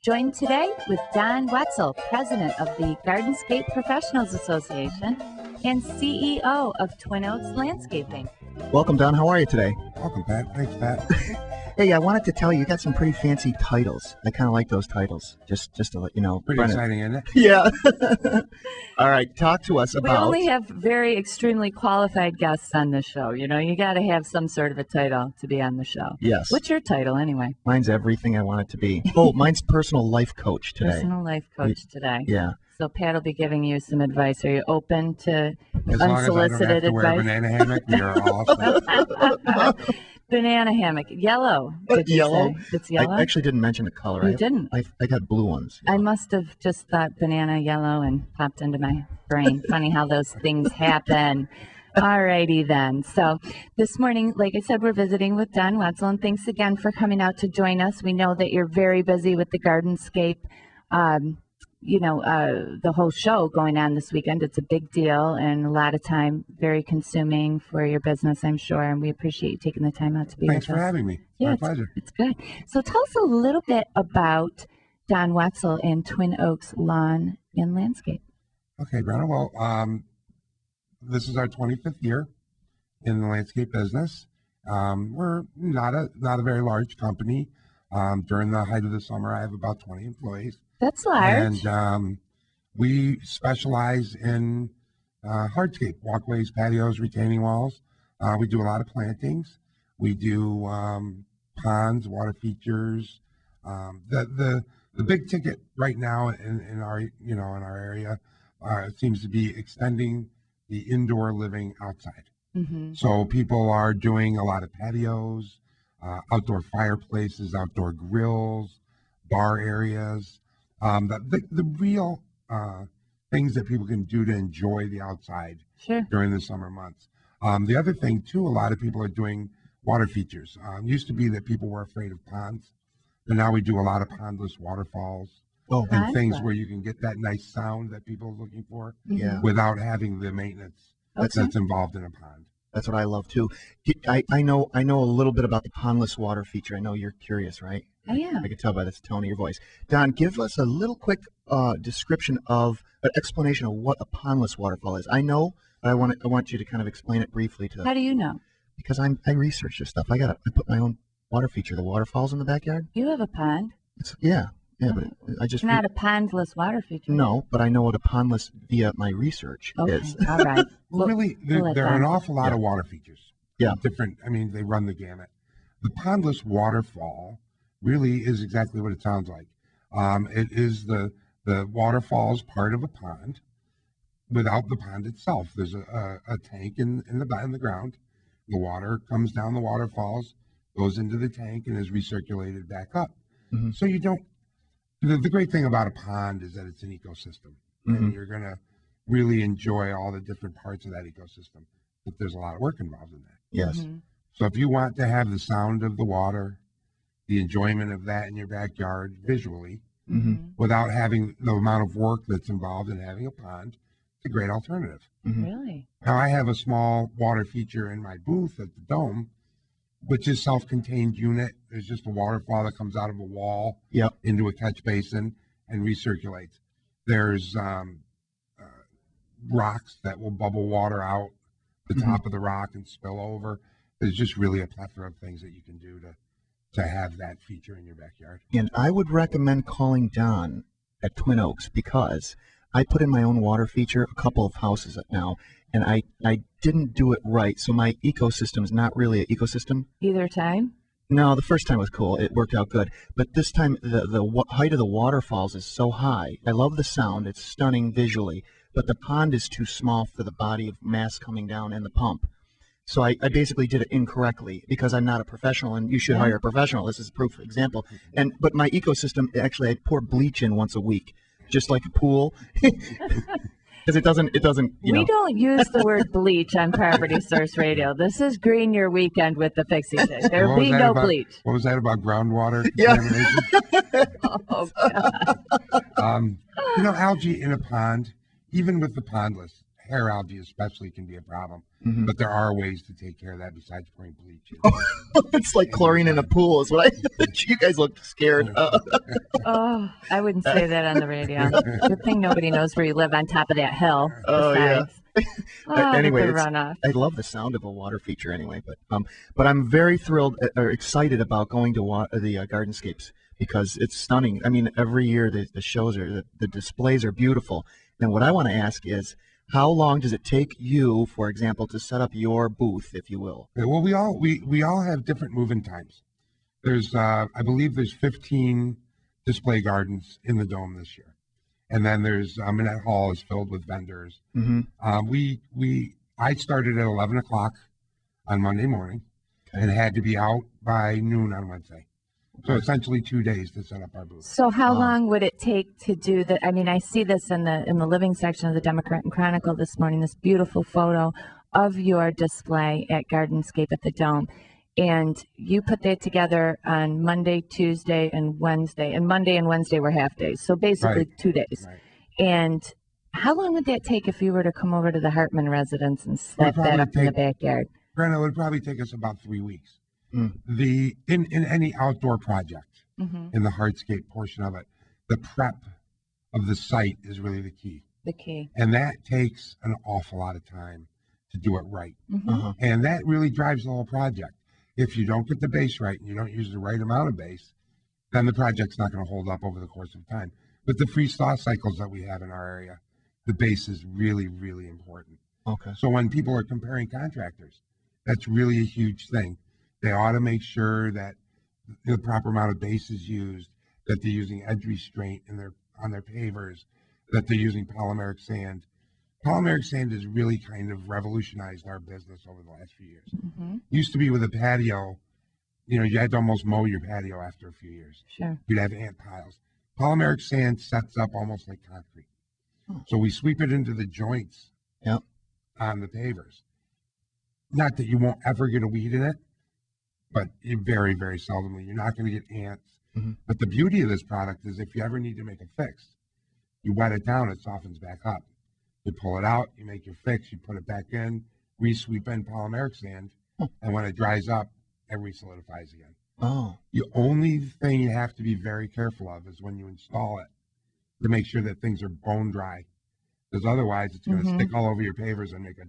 Joined today with Don Wetzel, President of the Gardenscape Professionals Association and CEO of Twin Oaks Landscaping. Welcome, Don. How are you today? Welcome, Pat. Thanks, Pat. Hey, I wanted to tell you, you got some pretty fancy titles. I kind of like those titles, just to let you know. Pretty exciting, isn't it? Yeah. All right, talk to us about... We only have very extremely qualified guests on the show. You know, you got to have some sort of a title to be on the show. Yes. What's your title, anyway? Mine's everything I want it to be. Oh, mine's personal life coach today. Personal life coach today. Yeah. So Pat will be giving you some advice. Are you open to as unsolicited advice? As long as I don't have to wear a banana hammock, we are all set. Banana hammock. Yellow. Yellow? It's yellow? I actually didn't mention the color. You didn't? I got blue ones. I must have just thought banana yellow and popped into my brain. Funny how those things happen. All righty then. So this morning, like I said, we're visiting with Don Wetzel, and thanks again for coming out to join us. We know that you're very busy with the Gardenscape, the whole show going on this weekend. It's a big deal and a lot of time, very consuming for your business, I'm sure. And we appreciate you taking the time out to be Thanks with us. for having me. Yeah, My pleasure. It's good. So tell us a little bit about Don Wetzel and Twin Oaks Lawn and Landscape. Okay, Brenna. Well, this is our 25th year in the landscape business. We're not a very large company. During the height of the summer, I have about 20 employees. That's large. And we specialize in hardscape, walkways, patios, retaining walls. We do a lot of plantings. We do ponds, water features. The big ticket right now in our area seems to be extending the indoor living outside. Mm-hmm. So people are doing a lot of patios, outdoor fireplaces, outdoor grills, bar areas. The real things that people can do to enjoy the outside during the summer months. The other thing, too, a lot of people are doing water features. Used to be that people were afraid of ponds, but now we do a lot of pondless waterfalls and things where you can get that nice sound that people are looking for without having the maintenance that's involved in a pond. That's what I love, too. I know a little bit about the pondless water feature. I know you're curious, right? I am. I can tell by the tone of your voice. Don, give us a little quick description of, an explanation of what a pondless waterfall is. I know, but I want you to kind of explain it briefly to. How do you know? Because I research this stuff. I put my own water feature. The waterfalls in the backyard. You have a pond. But I just. It's not a pondless water feature. No, but I know what a pondless via my research is. All right. Really, there are an awful lot of water features. Yeah. They run the gamut. The pondless waterfall really is exactly what it sounds like. It is the waterfall is part of a pond without the pond itself. There's a tank in the ground. The water comes down the waterfalls, goes into the tank, and is recirculated back up. Mm-hmm. So you don't. The great thing about a pond is that it's an ecosystem, and you're going to really enjoy all the different parts of that ecosystem. But there's a lot of work involved in that. Yes. Mm-hmm. So if you want to have the sound of the water, the enjoyment of that in your backyard visually, without having the amount of work that's involved in having a pond, it's a great alternative. Mm-hmm. Really? Now, I have a small water feature in my booth at the Dome, which is self-contained unit. There's just a waterfall that comes out of a wall into a catch basin and recirculates. There's rocks that will bubble water out the top of the rock and spill over. There's just really a plethora of things that you can do to have that feature in your backyard. And I would recommend calling Don at Twin Oaks because I put in my own water feature a couple of houses now, and I didn't do it right. So my ecosystem is not really an ecosystem. Either time? No, the first time was cool. It worked out good. But this time, the height of the waterfalls is so high. I love the sound. It's stunning visually. But the pond is too small for the body of mass coming down and the pump. So I basically did it incorrectly because I'm not a professional, and you should hire a professional. This is a proof example. But my ecosystem, actually, I pour bleach in once a week, just like a pool. Because it doesn't, We don't use the word bleach on Property Source Radio. This is green your weekend with the Fixie Stick. There'll be no bleach. What was that about groundwater contamination? Oh, God. Algae in a pond, even with the pondless, hair algae especially can be a problem. Mhm. But there are ways to take care of that besides pouring bleach. It's like chlorine in a pool is what I. You guys look scared. Oh, I wouldn't say that on the radio. Good thing nobody knows where you live on top of that hill. Oh, yeah. Besides. Oh, Anyway, the runoff. I love the sound of a water feature anyway, but I'm very thrilled or excited about going to the Gardenscapes because it's stunning. I mean, every year the shows are the displays are beautiful. And what I want to ask is, how long does it take you, for example, to set up your booth, if you will? Okay, well, we all have different move-in times. There's I believe there's 15 display gardens in the dome this year, and then there's and that hall is filled with vendors. Mm-hmm. I started at 11 o'clock on Monday morning, and had to be out by noon on Wednesday. So essentially 2 days to set up our booth. So how long would it take to do the? I mean, I see this in the living section of the Democrat and Chronicle this morning. This beautiful photo of your display at Gardenscape at the Dome, and you put that together on Monday, Tuesday, and Wednesday. And Monday and Wednesday were half days, so basically Right. 2 days. Right. And how long would that take if you were to come over to the Hartman residence and slap that probably up in the backyard? Brenda, it would probably take us about 3 weeks. Mm. In any outdoor project, Mm-hmm. in the hardscape portion of it, the prep of the site is really the key. The key. And that takes an awful lot of time to do it right. Mm-hmm. Uh-huh. And that really drives the whole project. If you don't get the base right and you don't use the right amount of base, then the project's not going to hold up over the course of time. With the freeze-thaw cycles that we have in our area, the base is really, really important. Okay. So when people are comparing contractors, that's really a huge thing. They ought to make sure that the proper amount of base is used, that they're using edge restraint on their pavers, that they're using polymeric sand. Polymeric sand has really kind of revolutionized our business over the last few years. Mm-hmm. Used to be with a patio, you had to almost mow your patio after a few years. Sure. You'd have ant piles. Polymeric sand sets up almost like concrete. Oh. So we sweep it into the joints Yep. on the pavers. Not that you won't ever get a weed in it, but you very, very seldomly. You're not going to get ants. Mm-hmm. But the beauty of this product is if you ever need to make a fix, you wet it down, it softens back up. You pull it out, you make your fix, you put it back in, re-sweep in polymeric sand, and when it dries up, it re-solidifies again. Oh. The only thing you have to be very careful of is when you install it to make sure that things are bone dry, because otherwise it's going to Mhm. stick all over your pavers and make a